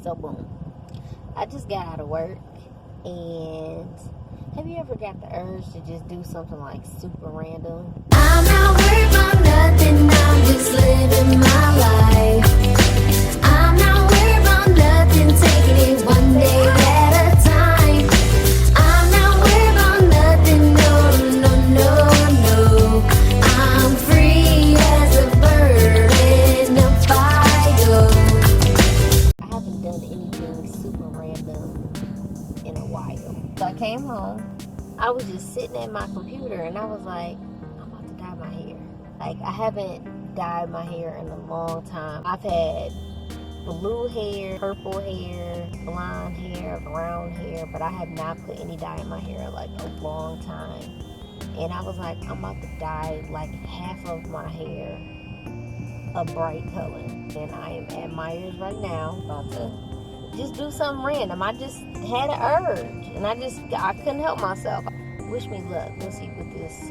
So boom, I just got out of work, and have you ever got the urge to just do something like super random? I'm not worried about nothing, I'm just living my life. I'm not worried about nothing, taking it one day at a time. I'm not worried about nothing, no, no, no, no. I'm free as a bird in a fire. I haven't done anything super random in a while. So I came home, I was just sitting at my computer, and I was like, I'm about to dye my hair. Like, I haven't dyed my hair in a long time. I've had blue hair, purple hair, blonde hair, brown hair, but I have not put any dye in my hair in like a long time. And I was like, I'm about to dye like half of my hair a bright color. And I am at Myers right now, about to just do something random. I just had an urge, and I couldn't help myself. Wish me luck. We'll see what this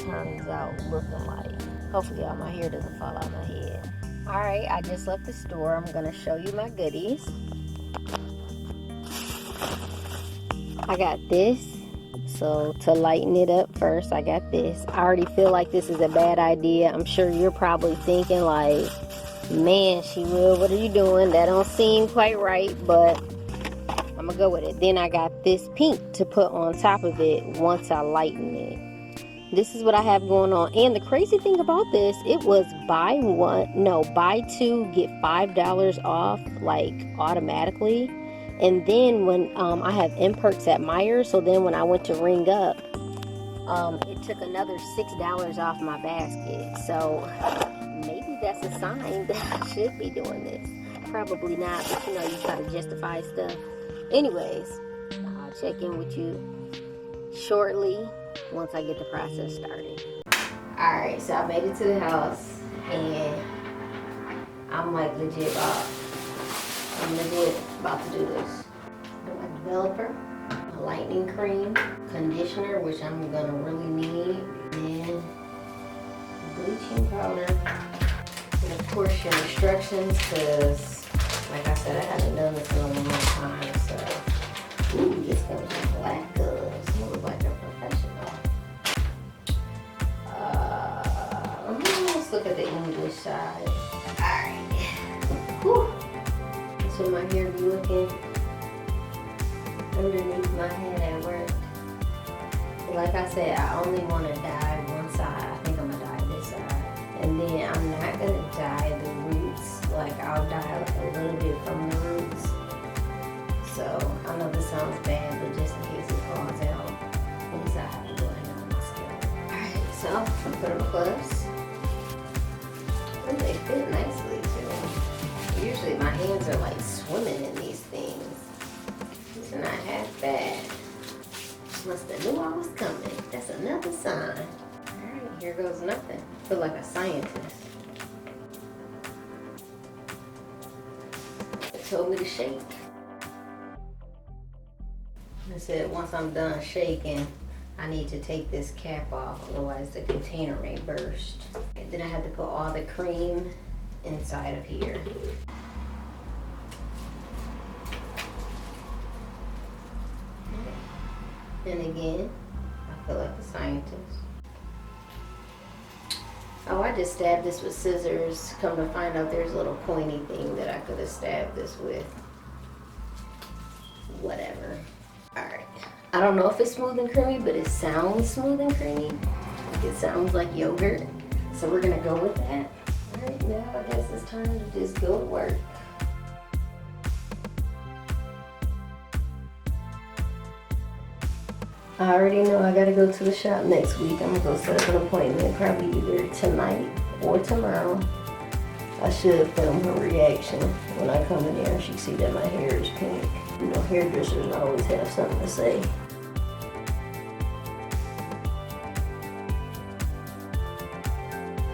turns out looking like. Hopefully all my hair doesn't fall out my head. Alright, I just left the store. I'm gonna show you my goodies. I got this. So to lighten it up first, I got this. I already feel like this is a bad idea. I'm sure you're probably thinking like, man, She-Will, what are you doing? That don't seem quite right, but I'm gonna go with it. Then I got this pink to put on top of it once I lighten it. This is what I have going on. And the crazy thing about this, it was buy two, get $5 off, like automatically. And then when I have M-Perks at Myers, so then when I went to ring up, it took another $6 off my basket. So maybe that's a sign that I should be doing this. Probably not, but you know, you try to justify stuff. Anyways, I'll check in with you shortly once I get the process started. Alright, so I made it to the house, and I'm like legit about to do this. My developer, a lightening cream, conditioner, which I'm gonna really need, and bleaching powder, and of course your instructions, because like I said, I haven't done this in a long time. So, ooh, this comes with black gloves. You look like a professional. Let's look at the English side. Alright. Whew. That's what my hair be looking underneath my head at work. But like I said, I only want to dye one side. I think I'm going to dye this side. And then I'm not going to dye the roots. Like, I'll dye like a little bit from the roots. So, I know this sounds bad, but just in case it falls out, at least I have to go ahead on my scalp. Alright, so I'm going to put them close. And they fit nicely too. Usually my hands are like swimming in these things. These are not half bad. Must have knew I was coming. That's another sign. Alright, here goes nothing. I feel like a scientist. It told me to shake. It said once I'm done shaking, I need to take this cap off, otherwise the container may burst. And then I have to put all the cream inside of here. And again, I feel like a scientist. Oh, I just stabbed this with scissors. Come to find out there's a little pointy thing that I could have stabbed this with. Whatever. Alright. I don't know if it's smooth and creamy, but it sounds smooth and creamy. Like it sounds like yogurt. So we're gonna go with that. Alright, now I guess it's time to just go to work. I already know I gotta go to the shop next week. I'm gonna go set up an appointment probably either tonight or tomorrow. I should film her reaction when I come in there and she see that my hair is pink. You know, hairdressers always have something to say.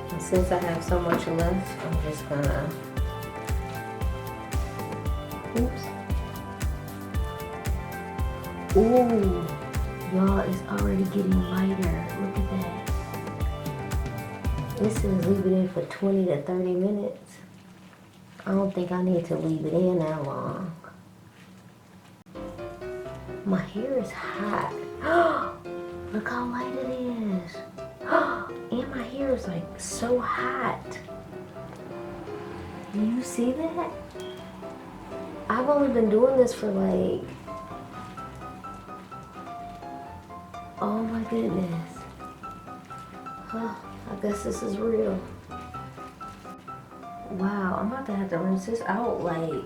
And since I have so much left, I'm just gonna, oops. Ooh. Y'all, it's already getting lighter. Look at that. This says leave it in for 20 to 30 minutes. I don't think I need to leave it in that long. My hair is hot. Look how light it is. And my hair is like so hot. Do you see that? I've only been doing this for like, oh my goodness. Huh, I guess this is real. Wow, I'm about to have to rinse this out like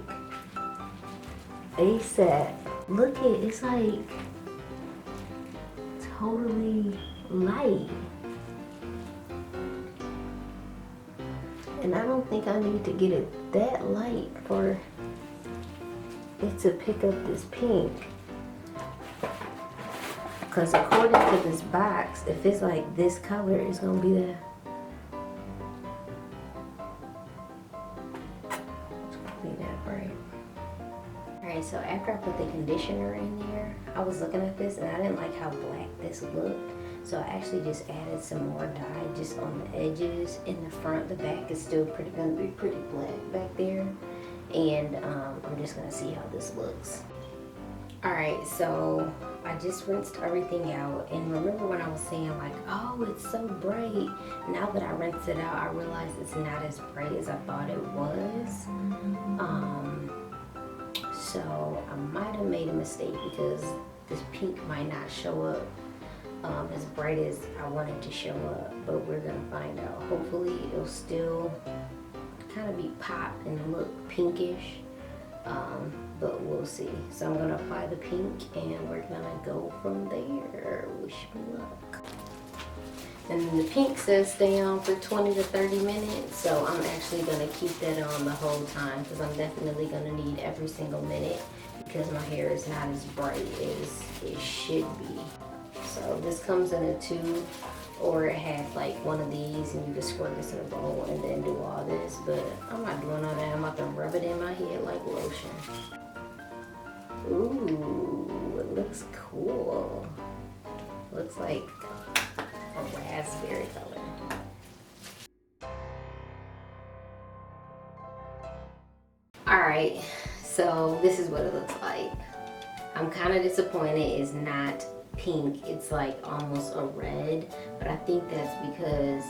ASAP. Look at it, it's like totally light. And I don't think I need to get it that light for it to pick up this pink. Because according to this box, if it's like this color, it's gonna be the that bright. Alright, so after I put the conditioner in there, I was looking at this and I didn't like how black this looked. So I actually just added some more dye just on the edges. In the front, the back is still gonna be pretty black back there. And I'm just gonna see how this looks. Alright, so I just rinsed everything out, and remember when I was saying like, oh, it's so bright. Now that I rinsed it out, I realized it's not as bright as I thought it was. So I might have made a mistake because this pink might not show up as bright as I wanted to show up, but we're gonna find out. Hopefully it'll still kind of be pop and look pinkish. But we'll see. So I'm gonna apply the pink and we're gonna go from there. Wish me luck. And then the pink says stay on for 20 to 30 minutes. So I'm actually gonna keep that on the whole time because I'm definitely gonna need every single minute because my hair is not as bright as it should be. So this comes in a tube, or it had like one of these and you can squirt this in a bowl and then do all this, but I'm not doing all that. I'm about to rub it in my head like lotion. Ooh, it looks cool. Looks like a raspberry color. Alright, so this is what it looks like. I'm kind of disappointed it's not pink. It's like almost a red, but I think that's because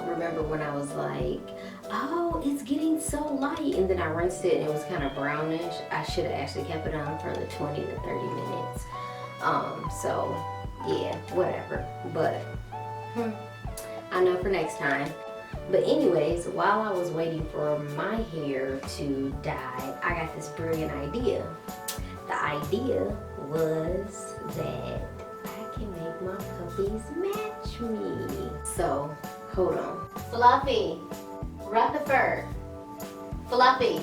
remember when I was like, oh, it's getting so light, and then I rinsed it and it was kind of brownish. I should have actually kept it on for the 20 to 30 minutes. So yeah, whatever, but I know for next time. But anyways, while I was waiting for my hair to dye, I got this brilliant idea. The idea was that I can make my puppies match me. So, hold on. Fluffy, Rutherford. Fluffy.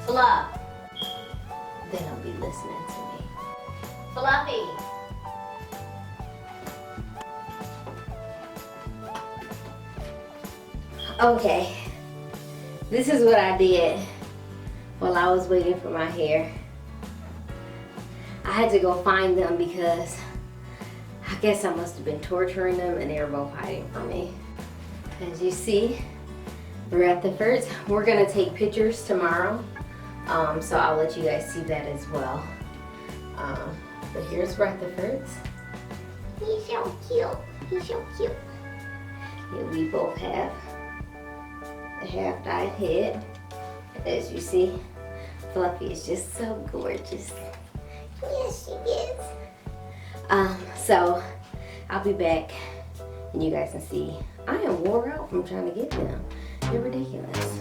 Fluff. They don't be listening to me. Fluffy. Okay, this is what I did while I was waiting for my hair. I had to go find them because I guess I must have been torturing them and they were both hiding from me. As you see, Rutherfords, we're gonna take pictures tomorrow. So I'll let you guys see that as well. But here's Rutherfords. He's so cute. He's so cute. Yeah, we both have a half-dyed head. As you see, Fluffy is just so gorgeous. Yes, she is. So I'll be back and you guys can see I am wore out from trying to get them. They're ridiculous.